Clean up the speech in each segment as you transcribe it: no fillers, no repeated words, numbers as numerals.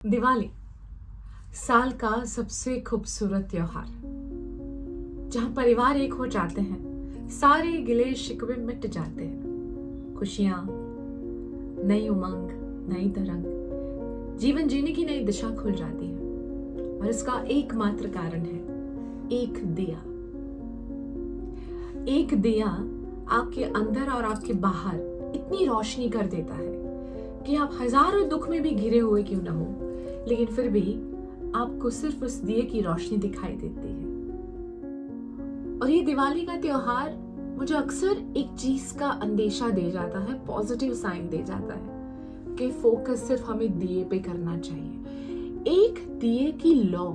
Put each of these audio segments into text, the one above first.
दिवाली साल का सबसे खूबसूरत त्योहार, जहां परिवार एक हो जाते हैं, सारे गिले शिकवे मिट जाते हैं, खुशियां, नई उमंग, नई तरंग, जीवन जीने की नई दिशा खुल जाती है। और इसका एकमात्र कारण है एक दिया। एक दिया आपके अंदर और आपके बाहर इतनी रोशनी कर देता है कि आप हजारों दुख में भी घिरे हुए क्यों ना हो, लेकिन फिर भी आपको सिर्फ उस दिए की रोशनी दिखाई देती है। और ये दिवाली का त्योहार मुझे अक्सर एक चीज का अंदेशा दे जाता है, पॉजिटिव साइन दे जाता है कि फोकस सिर्फ हमें दिए पे करना चाहिए। एक दिए की लौ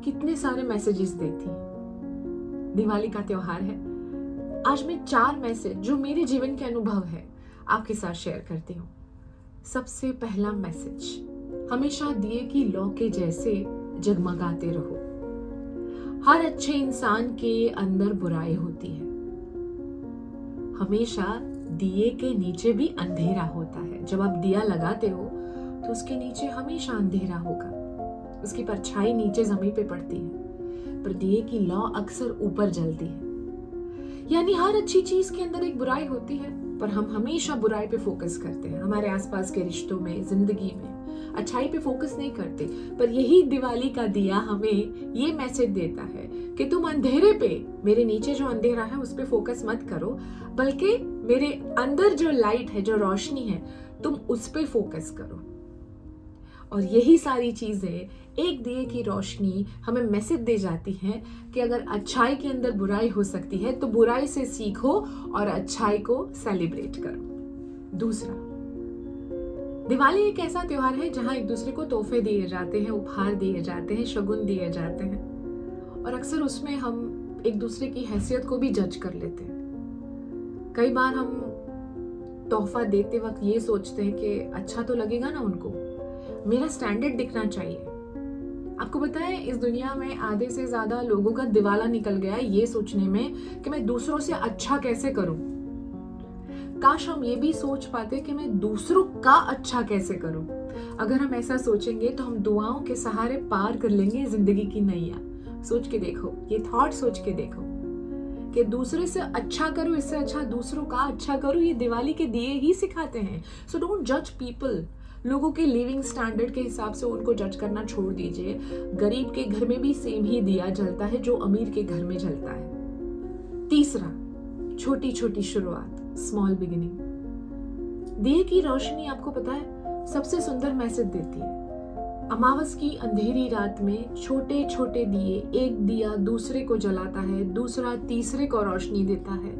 कितने सारे मैसेजेस देती है। दिवाली का त्योहार है। आज मैं 4 मैसेज जो मेरे जीवन के अनुभव है आपके साथ शेयर करती हूँ। सबसे पहला मैसेज, हमेशा दिए की लौ के जैसे जगमगाते रहो। हर अच्छे इंसान के अंदर बुराई होती है। हमेशा दिए के नीचे भी अंधेरा होता है। जब आप दिया लगाते हो तो उसके नीचे हमेशा अंधेरा होगा, उसकी परछाई नीचे जमीन पे पड़ती है, पर दिए की लौ अक्सर ऊपर जलती है। यानी हर अच्छी चीज के अंदर एक बुराई होती है, पर हम हमेशा बुराई पे फोकस करते हैं। हमारे आसपास के रिश्तों में, जिंदगी में अच्छाई पे फोकस नहीं करते। पर यही दिवाली का दिया हमें ये मैसेज देता है कि तुम अंधेरे पे, मेरे नीचे जो अंधेरा है उस पे फोकस मत करो, बल्कि मेरे अंदर जो लाइट है, जो रोशनी है, तुम उस पे फोकस करो। और यही सारी चीजें, एक दिए की रोशनी हमें मैसेज दे जाती है कि अगर अच्छाई के अंदर बुराई हो सकती है तो बुराई से सीखो और अच्छाई को सेलिब्रेट करो। दूसरा, दिवाली एक ऐसा त्योहार है जहां एक दूसरे को तोहफे दिए जाते हैं, उपहार दिए जाते हैं, शगुन दिए जाते हैं, और अक्सर उसमें हम एक दूसरे की हैसियत को भी जज कर लेते हैं। कई बार हम तोहफा देते वक्त ये सोचते हैं कि अच्छा तो लगेगा ना उनको, मेरा स्टैंडर्ड दिखना चाहिए। आपको पता है, इस दुनिया में आधे से ज्यादा लोगों का दिवाला निकल गया है ये सोचने में कि मैं दूसरों से अच्छा कैसे करूं। काश हम ये भी सोच पाते कि मैं दूसरों का अच्छा कैसे करूं। अगर हम ऐसा सोचेंगे तो हम दुआओं के सहारे पार कर लेंगे जिंदगी की नैया। सोच के देखो, ये थॉट सोच के देखो कि दूसरे से अच्छा करो, इससे अच्छा दूसरों का अच्छा करो। ये दिवाली के दिए ही सिखाते हैं। सो डोंट जज पीपल। लोगों के लिविंग स्टैंडर्ड के हिसाब से उनको जज करना छोड़ दीजिए। गरीब के घर में भी सेम ही दिया जलता है जो अमीर के घर में जलता है। तीसरा, छोटी छोटी शुरुआत, स्मॉल बिगिनिंग। दिए की रोशनी, आपको पता है, सबसे सुंदर मैसेज देती है। अमावस की अंधेरी रात में छोटे छोटे दिए, एक दिया दूसरे को जलाता है, दूसरा तीसरे को रोशनी देता है।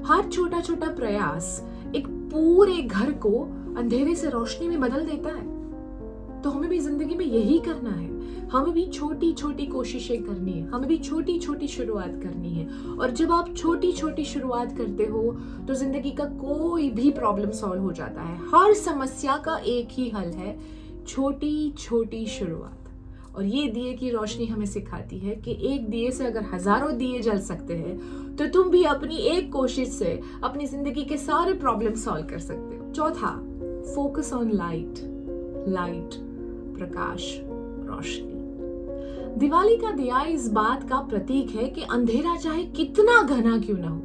हर छोटा छोटा प्रयास एक पूरे घर को अंधेरे से रोशनी में बदल देता है। तो हमें भी जिंदगी में यही करना है। हमें भी छोटी छोटी कोशिशें करनी है, हमें भी छोटी छोटी शुरुआत करनी है। और जब आप छोटी छोटी शुरुआत करते हो तो जिंदगी का कोई भी प्रॉब्लम सॉल्व हो जाता है। हर समस्या का एक ही हल है, छोटी छोटी शुरुआत। और ये दिए की रोशनी हमें सिखाती है कि एक दिए से अगर हजारों दिए जल सकते हैं तो तुम भी अपनी एक कोशिश से अपनी जिंदगी के सारे प्रॉब्लम सॉल्व कर सकते हो। चौथा, फोकस ऑन लाइट। लाइट, प्रकाश, रोशनी। दिवाली का दिया इस बात का प्रतीक है कि अंधेरा चाहे कितना घना क्यों ना हो,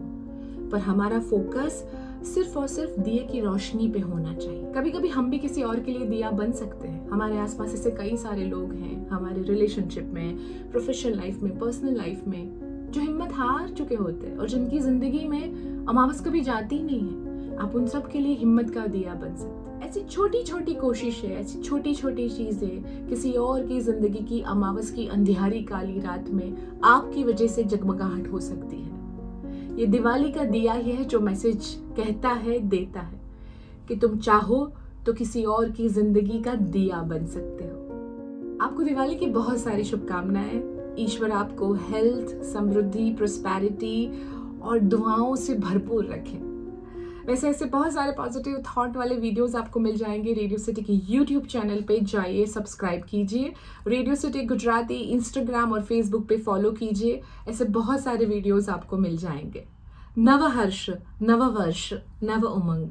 पर हमारा फोकस सिर्फ और सिर्फ दिए की रोशनी पे होना चाहिए। कभी कभी हम भी किसी और के लिए दिया बन सकते हैं। हमारे आसपास ऐसे कई सारे लोग हैं, हमारे रिलेशनशिप में, प्रोफेशनल लाइफ में, पर्सनल लाइफ में, जो हिम्मत हार चुके होते हैं और जिनकी जिंदगी में अमावस कभी जाती नहीं है। आप उन सब के लिए हिम्मत का दिया बन सकते हैं। ऐसी छोटी छोटी कोशिशें, ऐसी छोटी छोटी चीजें किसी और की जिंदगी की अमावस की अंधियारी काली रात में आपकी वजह से जगमगाहट हो सकती है। ये दिवाली का दिया ही है जो मैसेज कहता है, देता है कि तुम चाहो तो किसी और की जिंदगी का दिया बन सकते हो। आपको दिवाली की बहुत सारी शुभकामनाएं। ईश्वर आपको हेल्थ, समृद्धि, प्रोस्पेरिटी और दुआओं से भरपूर रखे। वैसे ऐसे बहुत सारे पॉजिटिव थॉट वाले वीडियोस आपको मिल जाएंगे रेडियो सिटी के यूट्यूब चैनल पे। जाइए, सब्सक्राइब कीजिए। रेडियो सिटी गुजराती इंस्टाग्राम और फेसबुक पे फॉलो कीजिए। ऐसे बहुत सारे वीडियोस आपको मिल जाएंगे। नव हर्ष, नव वर्ष, नव उमंग।